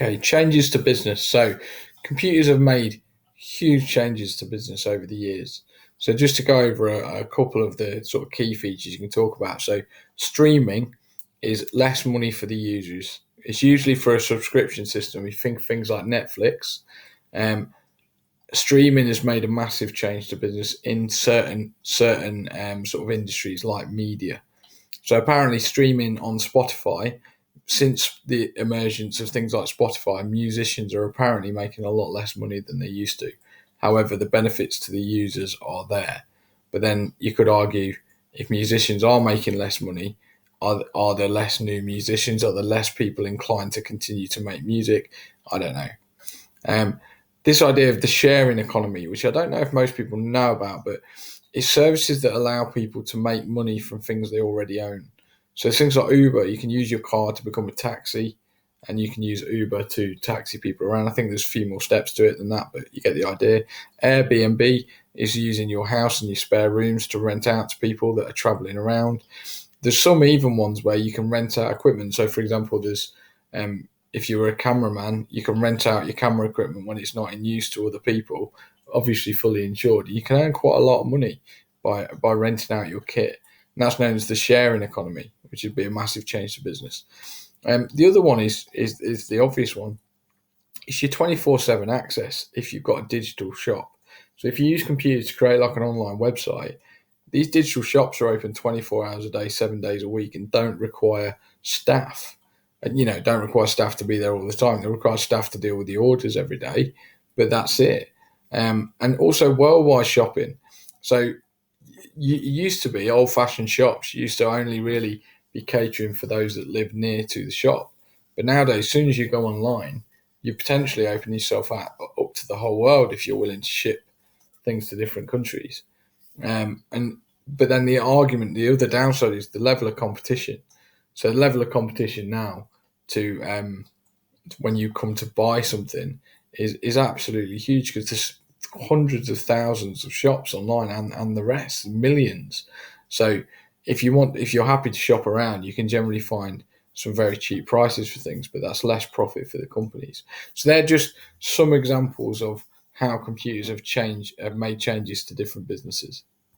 Okay, changes to business. So, computers have made huge changes to business over the years. So, just to go over a couple of the sort of key features you can talk about. So, streaming is less money for the users. It's usually for a subscription system. We think things like Netflix. Um, Streaming has made a massive change to business in certain sort of industries like media. So apparently, streaming on Spotify, since the emergence of things like Spotify, musicians are apparently making a lot less money than they used to. However, the benefits to the users are there. But then you could argue, if musicians are making less money, are there less new musicians? Are there less people inclined to continue to make music? I don't know. Um, this idea of the sharing economy, which I don't know if most people know about, but it's services that allow people to make money from things they already own. So things like Uber, you can use your car to become a taxi, and you can use Uber to taxi people around. I think there's a few more steps to it than that, but you get the idea. Airbnb is using your house and your spare rooms to rent out to people that are traveling around. There's some even ones where you can rent out equipment. So, for example, there's if you're a cameraman, you can rent out your camera equipment when it's not in use to other people, obviously fully insured. You can earn quite a lot of money by renting out your kit. And that's known as the sharing economy, which would be a massive change to business. The other one is the obvious one. It's your 24/7 access if you've got a digital shop. So if you use computers to create like an online website, these digital shops are open 24 hours a day, 7 days a week, and don't require staff. And don't require staff to be there all the time. They require staff to deal with the orders every day, but that's it. And also worldwide shopping. So you used to be old-fashioned shops. You used to only really be catering for those that live near to the shop. But nowadays, as soon as you go online, you potentially open yourself up to the whole world if you're willing to ship things to different countries. And but then the other downside is the level of competition. So the level of competition now to when you come to buy something is absolutely huge because there's hundreds of thousands of shops online and the rest millions. So if you're happy to shop around, you can generally find some very cheap prices for things, but that's less profit for the companies. So they're just some examples of how computers have made changes to different businesses.